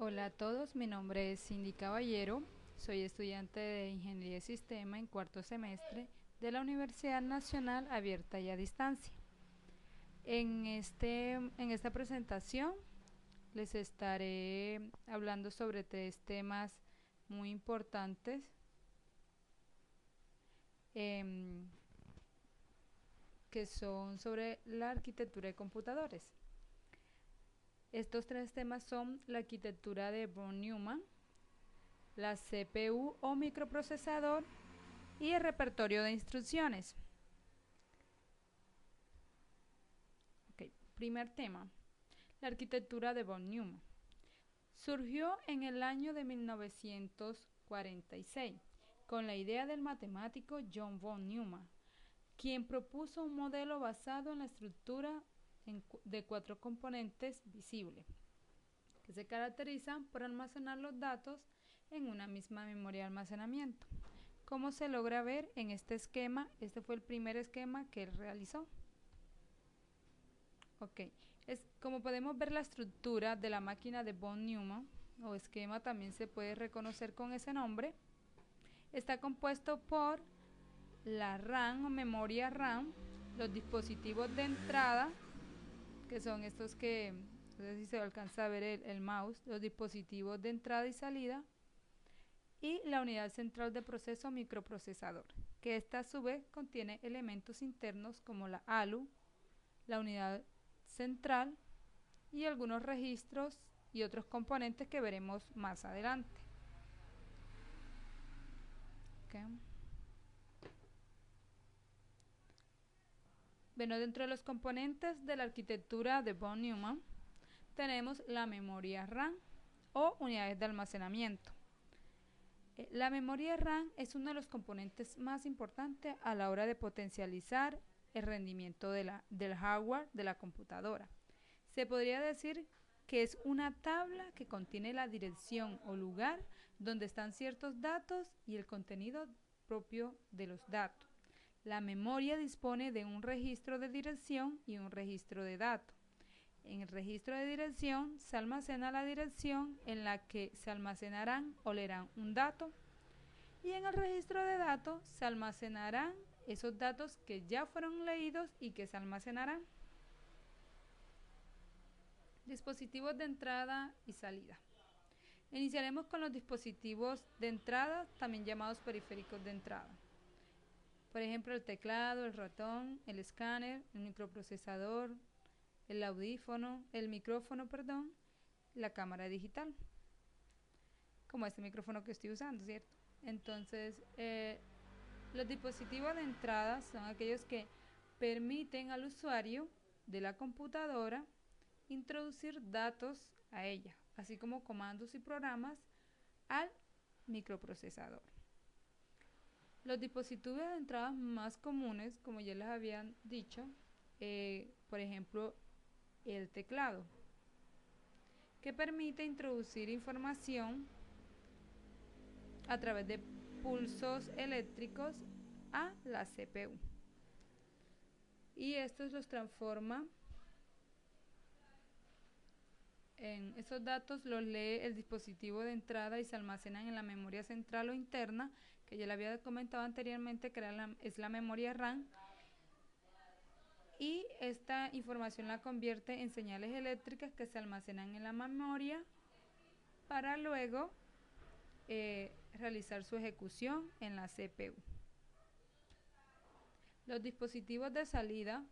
Hola a todos, mi nombre es Cindy Caballero, soy estudiante de Ingeniería de Sistema en cuarto semestre de la Universidad Nacional Abierta y a Distancia. En esta presentación les estaré hablando sobre tres temas muy importantes que son sobre la arquitectura de computadores. Estos tres temas son la arquitectura de von Neumann, la CPU o microprocesador y el repertorio de instrucciones. Primer tema, la arquitectura de von Neumann. Surgió en el año de 1946 con la idea del matemático John von Neumann, quien propuso un modelo basado en la estructura de 4 componentes visibles, que se caracterizan por almacenar los datos en una misma memoria de almacenamiento. Como se logra ver en este esquema, este fue el primer esquema que él realizó. Como podemos ver, la estructura de la máquina de von Neumann, o esquema también se puede reconocer con ese nombre, está compuesto por la RAM o memoria RAM, los dispositivos de entrada, que son estos que, no sé si se alcanza a ver el mouse, los dispositivos de entrada y salida, y la unidad central de proceso microprocesador, que esta a su vez contiene elementos internos como la ALU, la unidad central y algunos registros y otros componentes que veremos más adelante. Bueno, dentro de los componentes de la arquitectura de von Neumann tenemos la memoria RAM o unidades de almacenamiento. La memoria RAM es uno de los componentes más importantes a la hora de potencializar el rendimiento del hardware de la computadora. Se podría decir que es una tabla que contiene la dirección o lugar donde están ciertos datos y el contenido propio de los datos. La memoria dispone de un registro de dirección y un registro de datos. En el registro de dirección se almacena la dirección en la que se almacenarán o leerán un dato, y en el registro de datos se almacenarán esos datos que ya fueron leídos y que se almacenarán. Dispositivos de entrada y salida. Iniciaremos con los dispositivos de entrada, también llamados periféricos de entrada. Por ejemplo, el teclado, el ratón, el escáner, el microprocesador, el micrófono, la cámara digital, como este micrófono que estoy usando, ¿cierto? Entonces, los dispositivos de entrada son aquellos que permiten al usuario de la computadora introducir datos a ella, así como comandos y programas al microprocesador. Los dispositivos de entrada más comunes, como ya les habían dicho, por ejemplo, el teclado, que permite introducir información a través de pulsos eléctricos a la CPU, y estos los transforma esos datos, los lee el dispositivo de entrada y se almacenan en la memoria central o interna, que ya le había comentado anteriormente que es la memoria RAM, y esta información la convierte en señales eléctricas que se almacenan en la memoria para luego realizar su ejecución en la CPU. Los dispositivos de salida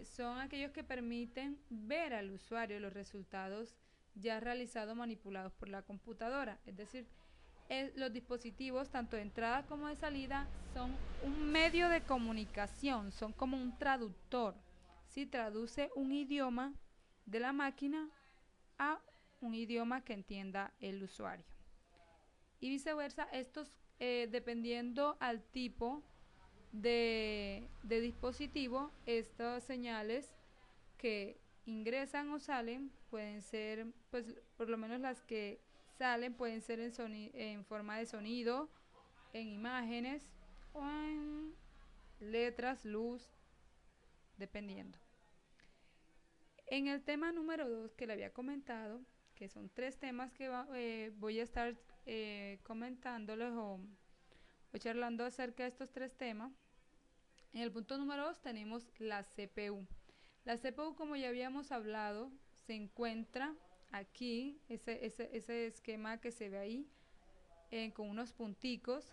son aquellos que permiten ver al usuario los resultados ya realizados manipulados por la computadora. Es decir, los dispositivos tanto de entrada como de salida son un medio de comunicación, son como un traductor, ¿sí? Traduce un idioma de la máquina a un idioma que entienda el usuario, y viceversa. Estos, dependiendo al tipo de dispositivo, estas señales que ingresan o salen pueden ser, pues por lo menos las que salen pueden ser en forma de sonido, en imágenes o en letras, luz, dependiendo. En el tema número 2 que le había comentado, que son 3 temas que voy a estar comentándoles o charlando acerca de estos 3 temas. En el punto número 2 tenemos la CPU. La CPU, como ya habíamos hablado, se encuentra aquí, ese esquema que se ve ahí, con unos punticos.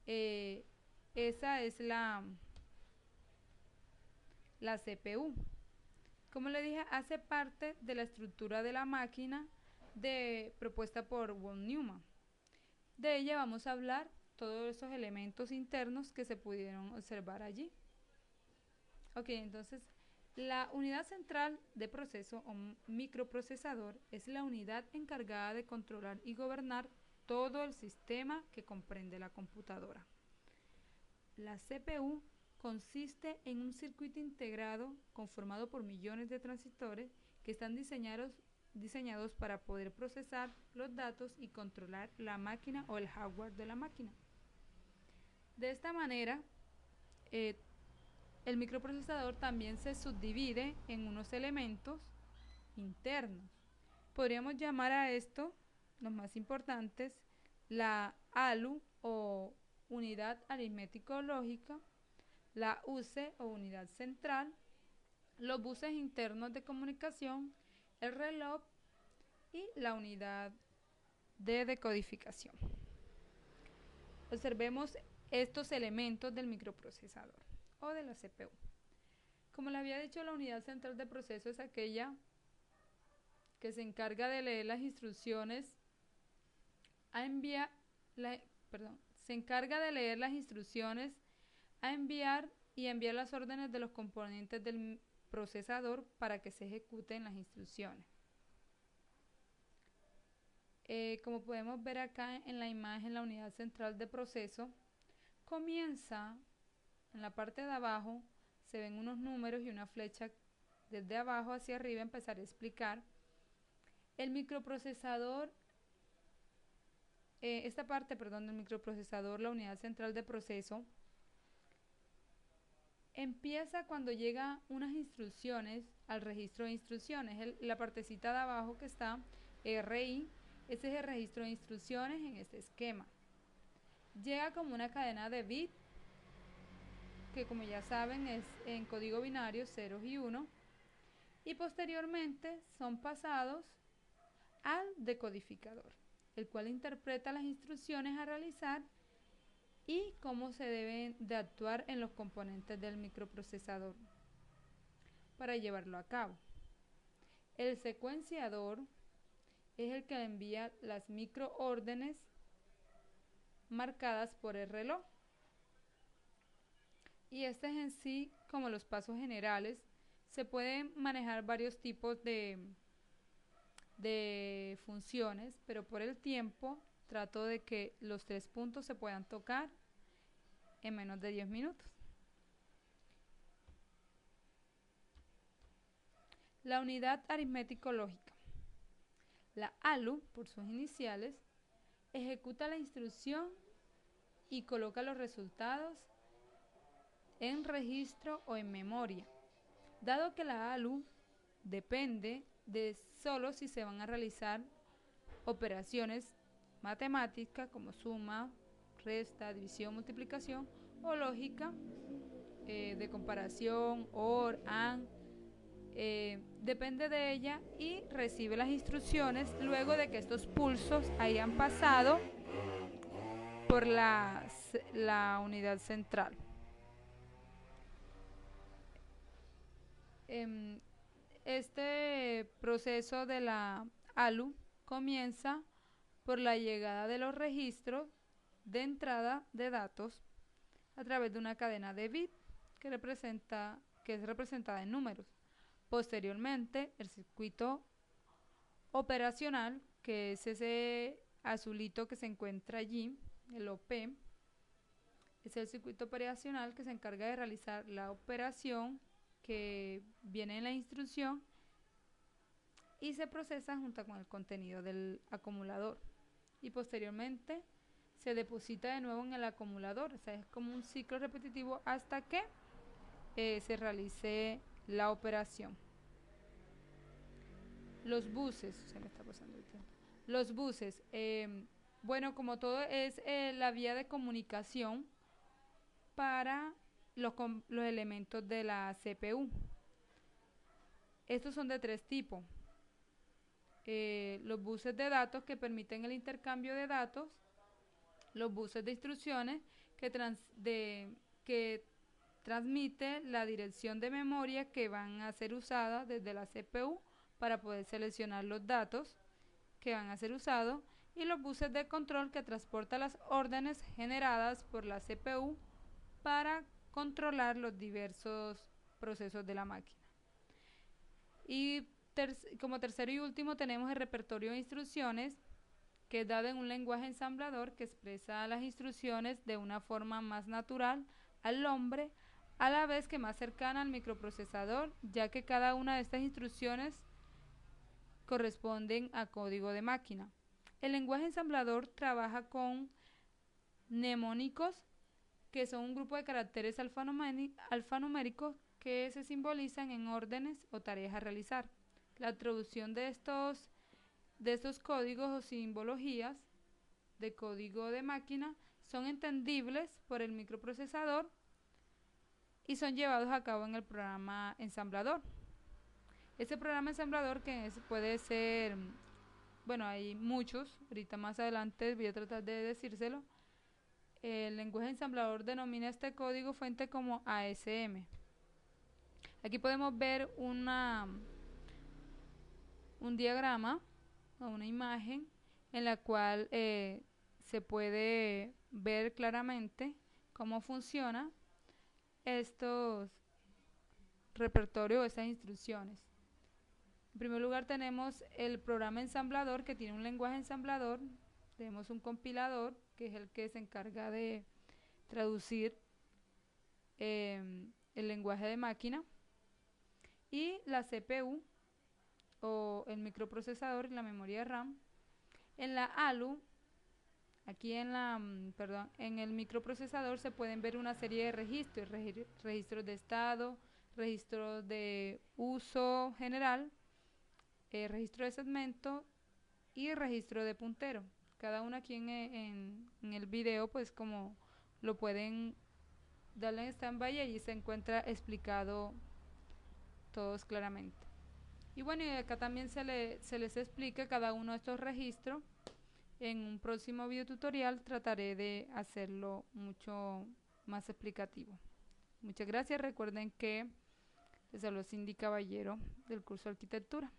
Esa es la CPU. Como le dije, hace parte de la estructura de la máquina propuesta por von Neumann. De ella vamos a hablar todos esos elementos internos que se pudieron observar allí. Ok, entonces la unidad central de proceso o microprocesador es la unidad encargada de controlar y gobernar todo el sistema que comprende la computadora. La CPU consiste en un circuito integrado conformado por millones de transistores que están diseñados para poder procesar los datos y controlar la máquina o el hardware de la máquina. De esta manera, el microprocesador también se subdivide en unos elementos internos. Podríamos llamar a esto, los más importantes, la ALU o unidad aritmético-lógica, la UCE o unidad central, los buses internos de comunicación, el reloj y la unidad de decodificación. Observemos estos elementos del microprocesador o de la CPU. Como le había dicho, la unidad central de proceso es aquella que se encarga de leer las instrucciones se encarga de leer las instrucciones a enviar y enviar las órdenes de los componentes del procesador para que se ejecuten las instrucciones. Como podemos ver acá en la imagen, la unidad central de proceso comienza en la parte de abajo, se ven unos números y una flecha desde abajo hacia arriba. Empezaré a explicar. El microprocesador, esta parte, perdón, del microprocesador, la unidad central de proceso, empieza cuando llega unas instrucciones al registro de instrucciones. La partecita de abajo que está, RI, ese es el registro de instrucciones en este esquema. Llega como una cadena de bits, que como ya saben es en código binario 0 y 1, y posteriormente son pasados al decodificador, el cual interpreta las instrucciones a realizar y cómo se deben de actuar en los componentes del microprocesador para llevarlo a cabo. El secuenciador es el que envía las microórdenes marcadas por el reloj. Y este es en sí como los pasos generales. Se pueden manejar varios tipos de funciones, pero por el tiempo trato de que los 3 puntos se puedan tocar en menos de 10 minutos. La unidad aritmético-lógica. La ALU, por sus iniciales, ejecuta la instrucción y coloca los resultados en registro o en memoria. Dado que la ALU depende de solo si se van a realizar operaciones matemáticas como suma, resta, división, multiplicación, o lógica de comparación, OR, AND, depende de ella y recibe las instrucciones luego de que estos pulsos hayan pasado por la unidad central. Este proceso de la ALU comienza por la llegada de los registros de entrada de datos a través de una cadena de bits que es representada en números. Posteriormente, el circuito operacional, que es ese azulito que se encuentra allí, el OP, es el circuito operacional que se encarga de realizar la operación que viene en la instrucción y se procesa junto con el contenido del acumulador, y posteriormente se deposita de nuevo en el acumulador. O sea, es como un ciclo repetitivo hasta que se realice la operación. Los buses, se me está pasando el tiempo. Los buses, bueno, como todo es la vía de comunicación para los elementos de la CPU. Estos son de tres tipos. Los buses de datos que permiten el intercambio de datos, los buses de instrucciones que transmite la dirección de memoria que van a ser usadas desde la CPU para poder seleccionar los datos que van a ser usados, y los buses de control que transportan las órdenes generadas por la CPU para controlar los diversos procesos de la máquina. Y como tercero y último tenemos el repertorio de instrucciones, que es dado en un lenguaje ensamblador que expresa las instrucciones de una forma más natural al hombre, a la vez que más cercana al microprocesador, ya que cada una de estas instrucciones corresponden a código de máquina. El lenguaje ensamblador trabaja con mnemónicos, que son un grupo de caracteres alfanuméricos que se simbolizan en órdenes o tareas a realizar. La traducción de estos códigos o simbologías de código de máquina son entendibles por el microprocesador y son llevados a cabo en el programa ensamblador. Este programa ensamblador puede ser, bueno, hay muchos, ahorita más adelante voy a tratar de decírselo. El lenguaje ensamblador denomina este código fuente como ASM. Aquí podemos ver un diagrama o una imagen en la cual se puede ver claramente cómo funciona estos repertorios, estas instrucciones. En primer lugar tenemos el programa ensamblador, que tiene un lenguaje ensamblador. Tenemos un compilador, que es el que se encarga de traducir el lenguaje de máquina, y la CPU o el microprocesador y la memoria RAM. En la ALU, aquí en el microprocesador se pueden ver una serie de registros, registros de estado, registros de uso general, registro de segmento y registro de puntero. Cada uno aquí en el video, pues como lo pueden darle en stand-by, y allí se encuentra explicado todos claramente. Y bueno, y acá también se les explica cada uno de estos registros. En un próximo video tutorial trataré de hacerlo mucho más explicativo. Muchas gracias. Recuerden que les habló Cindy Caballero del curso de arquitectura.